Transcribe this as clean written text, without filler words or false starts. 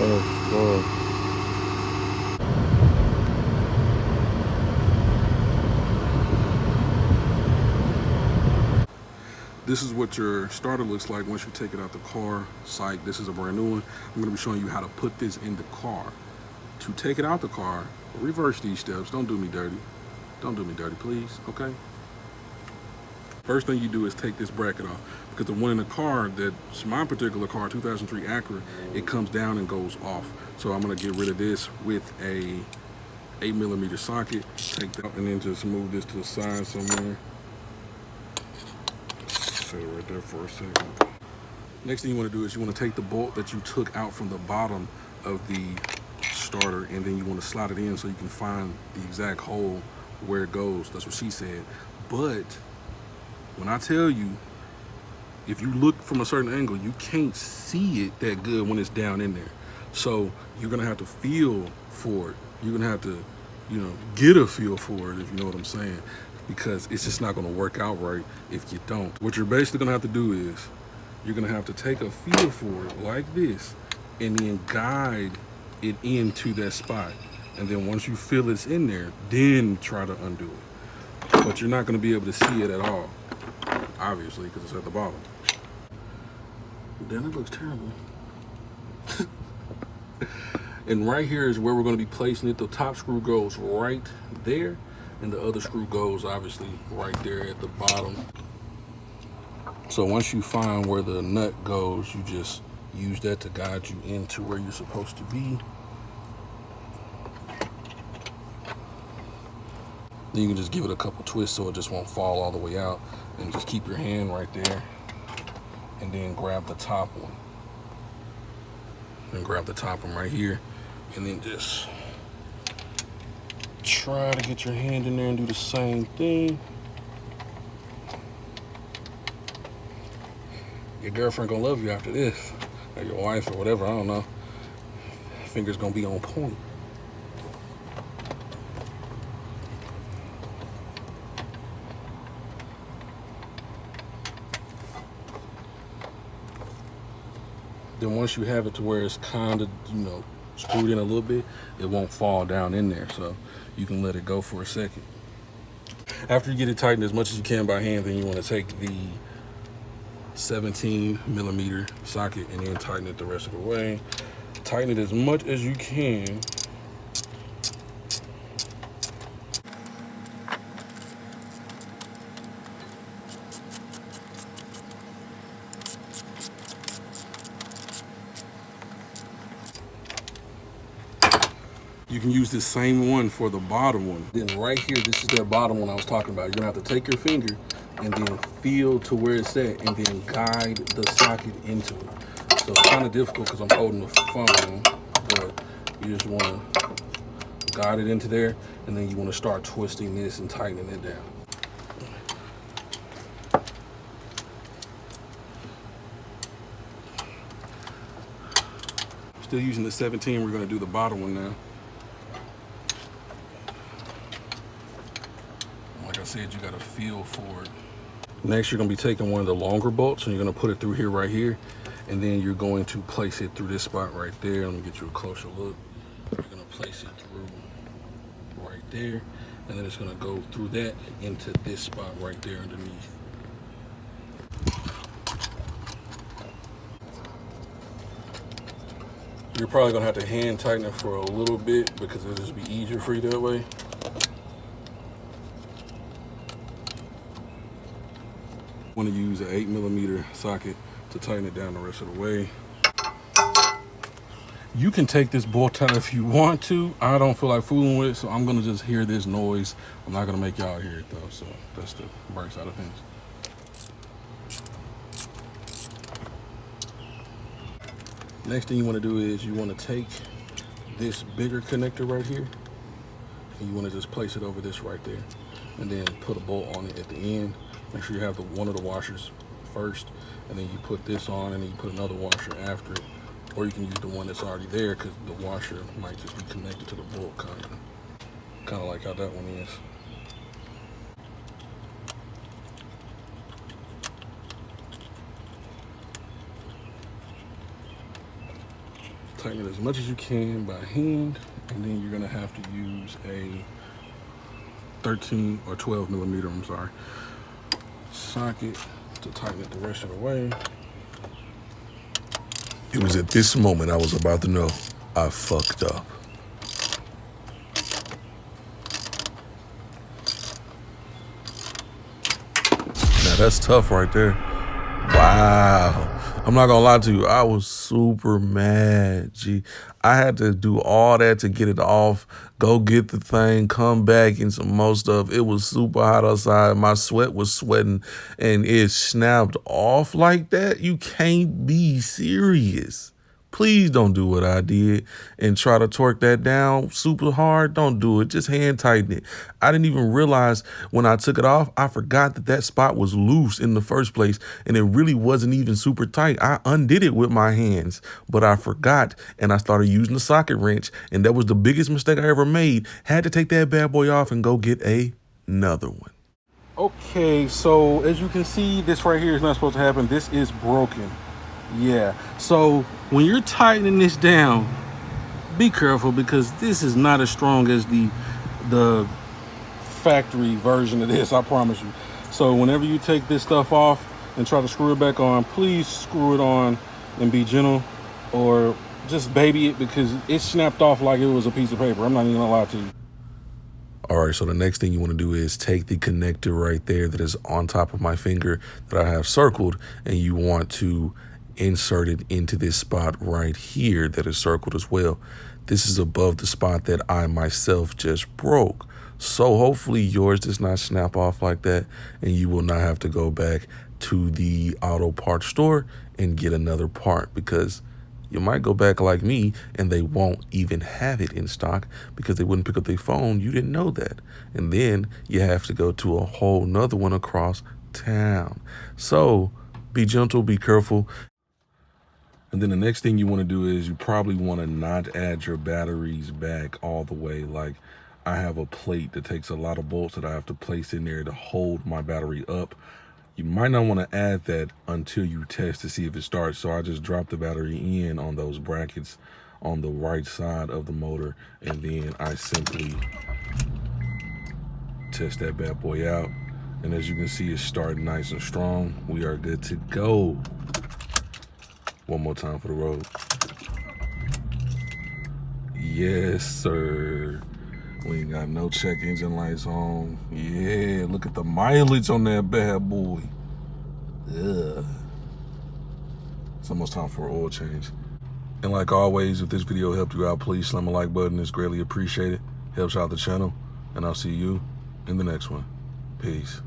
Oh, this is what your starter looks like once you take it out the car. Psych, this is a brand new one. I'm gonna be showing you how to put this in the car. To take it out the car, reverse these steps. Don't do me dirty. Don't do me dirty, please, okay? First thing you do is take this bracket off, because the one in the car, that's my particular car, 2003 Acura, it comes down and goes off. So I'm gonna get rid of this with a 8mm socket. Take that and then just move this to the side somewhere. Set it right there for a second. Next thing you want to do is you want to take the bolt that you took out from the bottom of the starter, and then you want to slide it in so you can find the exact hole where it goes. That's what she said. But when I tell you, if you look from a certain angle, you can't see it that good when it's down in there. So you're gonna have to feel for it. You're gonna have to, get a feel for it, if you know what I'm saying, because it's just not gonna work out right if you don't. What you're basically gonna have to do is you're gonna have to take a feel for it like this and then guide it into that spot. And then once you feel it's in there, then try to undo it. But you're not gonna be able to see it at all, obviously, because it's at the bottom. Then it looks terrible. And right here is where we're going to be placing it. The top screw goes right there, and the other screw goes obviously right there at the bottom. So once you find where the nut goes, you just use that to guide you into where you're supposed to be. Then you can just give it a couple twists so it just won't fall all the way out, and just keep your hand right there, and then grab the top one. And grab the top one right here, and then just try to get your hand in there and do the same thing. Your girlfriend gonna love you after this, or your wife, or whatever, I don't know. Finger's gonna be on point. Then once you have it to where it's kind of, screwed in a little bit, it won't fall down in there. So you can let it go for a second. After you get it tightened as much as you can by hand, then you want to take the 17mm socket and then tighten it the rest of the way. Tighten it as much as you can. You can use this same one for the bottom one. Then right here, this is that bottom one I was talking about. You're gonna have to take your finger and then feel to where it's at and then guide the socket into it. So it's kind of difficult because I'm holding the phone, but you just wanna guide it into there, and then you wanna start twisting this and tightening it down. Still using the 17, we're gonna do the bottom one now. Like I said, you got to feel for it. Next, you're going to be taking one of the longer bolts, and you're going to put it through here, right here, and then you're going to place it through this spot right there. Let me get you a closer look. You're going to place it through right there, and then it's going to go through that into this spot right there underneath. You're probably going to have to hand tighten it for a little bit because it'll just be easier for you that way. Want to use an 8mm socket to tighten it down the rest of the way. You can take this bolt out if you want to. I don't feel like fooling with it, so I'm gonna just hear this noise. I'm not gonna make y'all hear it though, so that's the bright side of things. Next thing you want to do is you want to take this bigger connector right here, and you want to just place it over this right there, and then put a bolt on it at the end. Make sure you have one of the washers first, and then you put this on, and then you put another washer after it. Or you can use the one that's already there, because the washer might just be connected to the bolt, kind of like how that one is. Tighten it as much as you can by hand, and then you're gonna have to use a 13 or 12 millimeter, I'm sorry, socket to tighten it the rest of the way. It was at this moment I was about to know I fucked up. Now that's tough right there. Wow. I'm not gonna lie to you, I was super mad, G. I had to do all that to get it off, go get the thing, come back and some more stuff. It was super hot outside. My sweat was sweating and it snapped off like that. You can't be serious. Please don't do what I did and try to torque that down super hard. Don't do it. Just hand tighten it. I didn't even realize when I took it off, I forgot that that spot was loose in the first place and it really wasn't even super tight. I undid it with my hands, but I forgot and I started using the socket wrench, and that was the biggest mistake I ever made. Had to take that bad boy off and go get another one. Okay, so as you can see, this right here is not supposed to happen. This is broken. Yeah, so when you're tightening this down, be careful because this is not as strong as the factory version of this, I promise you. So whenever you take this stuff off and try to screw it back on, please screw it on and be gentle, or just baby it because it snapped off like it was a piece of paper. I'm not even gonna lie to you. All right, so the next thing you want to do is take the connector right there that is on top of my finger that I have circled, and you want to insert it into this spot right here that is circled as well. This is above the spot that I myself just broke. So hopefully yours does not snap off like that, and you will not have to go back to the auto parts store and get another part, because you might go back like me and they won't even have it in stock because they wouldn't pick up their phone. You didn't know that. And then you have to go to a whole nother one across town. So be gentle, be careful. And then the next thing you want to do is you probably want to not add your batteries back all the way. Like, I have a plate that takes a lot of bolts that I have to place in there to hold my battery up. You might not want to add that until you test to see if it starts. So I just drop the battery in on those brackets on the right side of the motor, and then I simply test that bad boy out. And as you can see, it's starting nice and strong. We are good to go. One more time for the road. Yes, sir. We ain't got no check engine lights on. Yeah, look at the mileage on that bad boy. Ugh. It's almost time for an oil change. And like always, if this video helped you out, please slam a like button. It's greatly appreciated. Helps out the channel. And I'll see you in the next one. Peace.